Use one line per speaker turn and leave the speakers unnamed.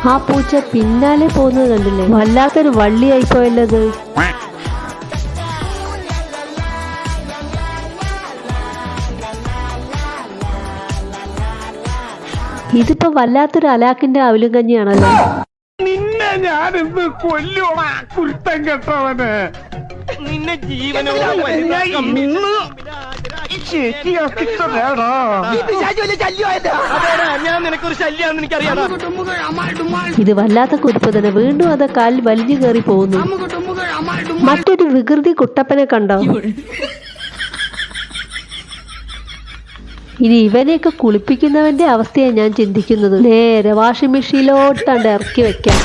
ആ പൂച്ച പിന്നാലെ പോകുന്നത് കണ്ടില്ലേ? വല്ലാത്തൊരു വള്ളിയായിപ്പോയല്ലത്. ഇതിപ്പോ വല്ലാത്തൊരു അലാക്കിന്റെ അവലും കഞ്ഞിയാണല്ലോ.
നിന്നെ ഞാനിന്ന് കൊല്ലുവാ കുരുത്തം കെട്ടവന്. നിന്നെ ഞാൻ നിനക്കൊരു ശല്യാണെന്ന് എനിക്കറിയാം.
ഇത് വല്ലാത്ത കുരുപ്പ് തന്നെ. വീണ്ടും അത് കാലിൽ വലിഞ്ഞു കയറി പോകുന്നു. മറ്റൊരു വികൃതി കുട്ടപ്പനെ കണ്ടോ? ഇനി ഇവനെയൊക്കെ കുളിപ്പിക്കുന്നവന്റെ അവസ്ഥയാണ് ഞാൻ ചിന്തിക്കുന്നത്. നേരെ വാഷിംഗ് മെഷീനിലോട്ടാണ്ട് ഇറക്കി വെക്കാം.